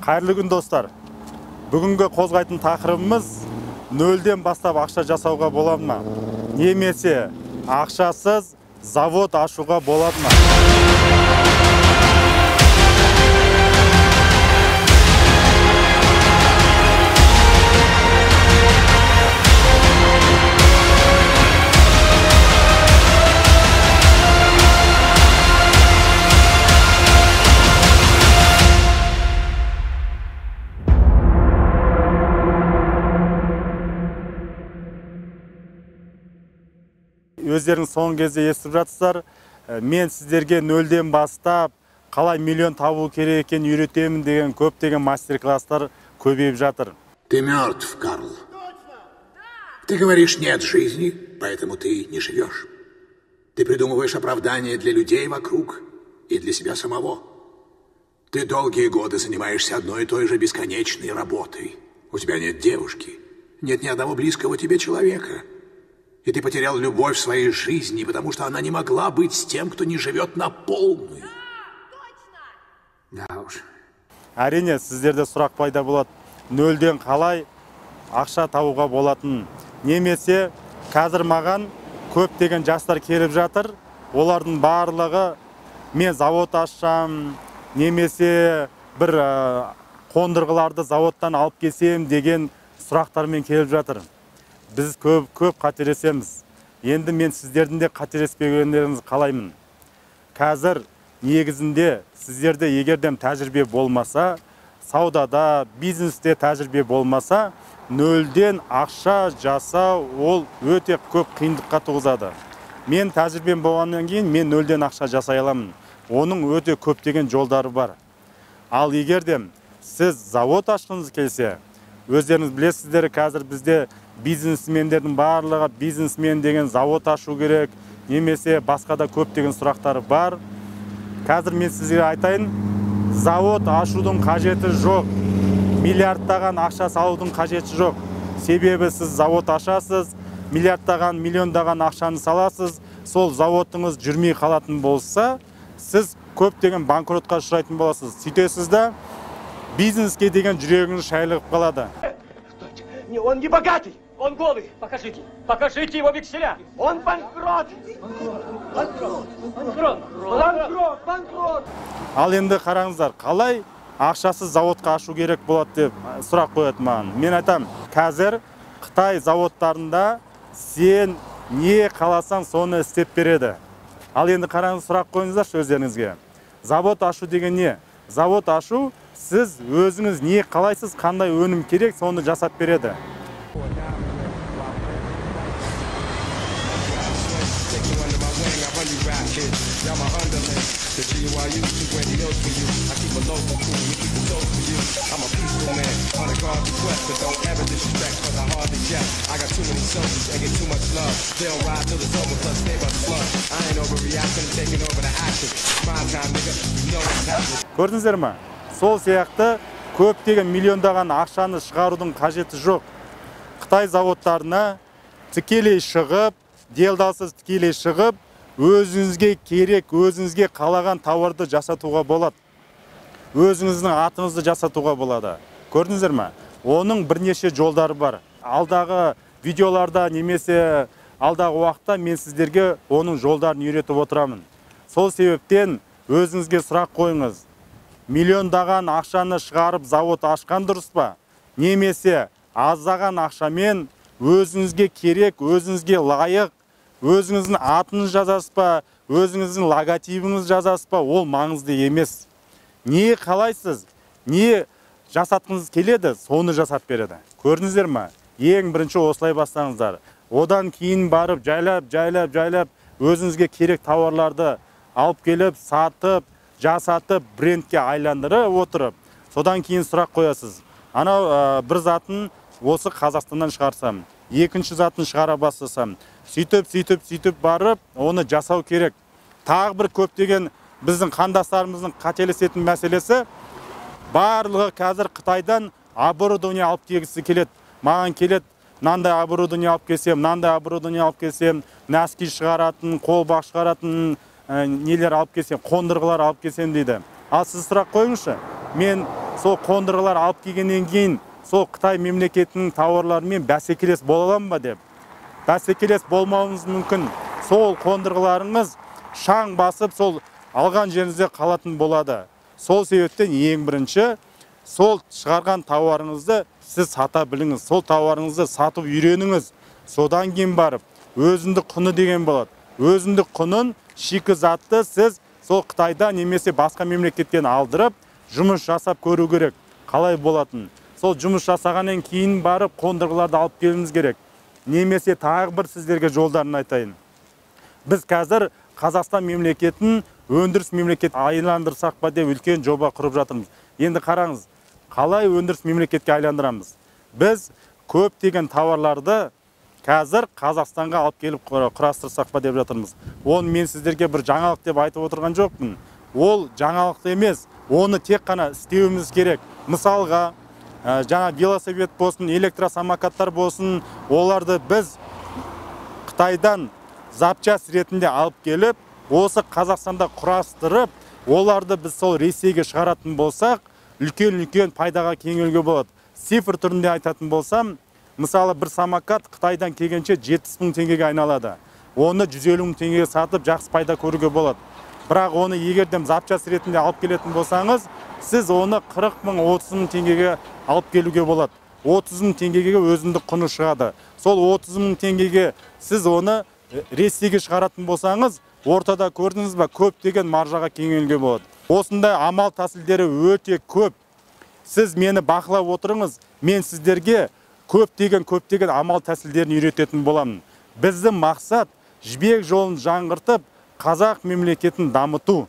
Қайырлы күн достар. Бүгінгі қозғайтын тақырыбымыз нөлден бастап ақша жасауға болады ма? Немесе ақшасыз завод ашуға болады ма? Өздеріңіз соңғы кезде естіп жатсыздар. Мен сіздерге нөлден бастап қалай миллион табу керек екенін үйретемін деген көптеген мастер-класстар көбейіп жатыр. Ты мертв, Карл. Ты говоришь нет жизни, поэтому ты не живешь. Ты придумываешь оправдания для людей вокруг и для себя самого. Ты долгие годы занимаешься одной и той же бесконечной работой. У тебя нет девушки, нет ни одного близкого тебе человека. И ты потерял любовь в своей жизни, потому что она не могла быть с тем, кто не живет на полную. Да уж. Әрине, сіздерде сұрақ пайда болады. Нөлден қалай ақша табуға болатын? Немесе қазір маған көптеген жастар келіп жатыр. Олардың барлығы мен завод ашсам, немесе бір қондырғыларды заводтан алып келсем деген сұрақтармен келіп жатыр. Біз көп қателесеміз. Енді мен сіздердің де қателеспегендеріңізді қалаймын. Қазір негізінде сіздерде егерден тәжірибе болмаса, саудада, бизнесте тәжірибе болмаса, нөлден ақша жасау ол өте көп қиындыққа туғызады. Мен тәжірибем болғаннан кейін мен нөлден ақша жасай аламын. Оның өте көптеген жолдары бар. Ал егерден сіз завод ашқыңыз келсе, өздеріңіз білесіздер, қазір бізде бизнесмендердің барлығы бизнесмен деген завод ашу керек, немесе басқа да көптеген сұрақтары бар. Қазір мен сізге айтайын, завод ашудың қажеті жоқ. Миллиардтаған ақша салудың қажеті жоқ. Себебі сіз завод ашасыз, миллиардтаған, миллиондаған ақшаны саласыз, сол заводыңыз жүрмей қалатын болса, сіз көптеген банкротқа ұшырайтын боласыз. Сөйтесіз да бизнеске деген жүрегіңіз шайлығып қалады. Он не богатый, он голый. Покажите его векселя. Он банкрот. Банкрот. Ал енді қараңыздар, қалай ақшасыз заводқа ашу керек болады деп сұрақ қояды маған. Мен айтам, қазір Қытай заводтарында сен не қаласаң соны істеп береді. Ал енді қараңыз, сұрақ қойыңыздаршы өздеріңізге. Завод ашу деген не? Завод ашу, сіз өзіңіз не қалайсыз, қандай өнім керек, соны жасап береді. Көрдіңіздер ме? Сол сияқты көптеген миллиондаған ақшаны шығарудың қажеті жоқ. Қытай заводтарына тікелей шығып, делдалсыз тікелей шығып, өзіңізге керек, өзіңізге қалаған тауарды жасатуға болады. Өзіңіздің атыңызды жасатуға болады. Көрдіңіздер ме? Оның бірнеше жолдары бар. Алдағы видеоларда немесе алдағы уақытта мен сіздерге оның жолдарын үйретіп отырамын. Сол себептен өзіңізге сұрақ қойыңыз. Миллиондаған ақшаны шығарып завод ашқан дұрыс па? Немесе аздаған ақшамен өзіңізге керек, өзіңізге лайық, өзіңіздің атыңыз жазасыз па, өзіңіздің логотипіңіз жазасыз па, ол маңызды емес. Не қалайсыз, не жасатқыңыз келеді, соны жасап береді. Көрдіңіздер ме? Ең бірінші осылай бастаңыздар. Одан кейін барып, жайлап, өзіңізге керек тауарларды алып келіп, сатып, жасатып, брендке айландырып отырып, содан кейін сұрақ қоясыз. Анау бір затын осы Қазақстаннан шығарсам, екінші затын шығара бастасам, сөйтіп барып, оны жасау керек. Тағы бір көптеген біздің қандастарымыздың қателесетін мәселесі, барлығы қазір Қытайдан оборудование алып келгісі келеді. Маған келеді, мынандай оборудование алып келсем, носки шығаратын, қолбақ шығаратын нелер алып келсем, қондырғылар алып келсем дейді. Ал сіз сұрақ қойыңызшы, мен сол қондырғылар алып келгеннен кейін сол Қытай мемлекетінің тауарларымен бәсекелес бола аламын ба деп. Бәсекелес болмауымыз мүмкін. Сол қондырғыларыңыз шаң басып, сол алған жеріңізде қалатын болады. Сол себептен ең бірінші, сол шығарған тауарыңызды сіз сата біліңіз. Сол тауарыңызды сатып үйреніңіз. Содан кейін барып, өзіндік құны деген болады. Өзіндік құнын, шикізатты сіз сол Қытайдан немесе басқа мемлекеттен алдырып, жұмыс жасап көру керек. Қалай болатын? Сол жұмыс жасағаннан кейін барып қондырғыларды алып келіңіз керек. Немесе тағы бір сіздерге жолдарын айтайын. Біз қазір Қазақстан мемлекетін өндіріс мемлекет айландырсақ па деп үлкен жоба құрып жатырмыз. Енді қараңыз, қалай өндіріс мемлекетке айландырамыз? Біз көптеген тауарларды қазір Қазақстанға алып келіп құрастырсақ па деп жатырмыз. Оны мен сіздерге бір жаңалық деп айтып отырған жоқпын. Ол жаңалық емес, оны тек қана істеуіміз керек. Мысалға, жаңа велосипед болсын, электросамокаттар болсын, оларды біз Қытайдан запчасть ретінде алып келіп, осы Қазақстанда құрастырып, оларды біз сол Ресейге шығаратын болсақ, үлкен пайдаға кеңеуге болады. Цифр түрінде айтатын болсам, мысалы бір самокат Қытайдан келгенше 70 мың теңгеге айналады. Оны 150 мың теңгеге сатып жақсы пайда көруге болады. Бірақ оны егерден запчасть ретінде алып келетін болсаңыз, сіз оны 40 мың, 30 мың теңгеге алып келуге болады. 30 мың теңгеге өзіндік құны шығады. Сол 30 мың теңгеге сіз оны Ресейге шығаратын болсаңыз, ортада көрдіңіз ба, көптеген маржаға кеңеуге болады. Осындай амал тәсілдері өте көп. Сіз мені бақылап отырыңыз, мен сіздерге көптеген амал тәсілдерін үйрететін боламын. Біздің мақсат жібек жолын жаңғыртып, қазақ мемлекетін дамыту.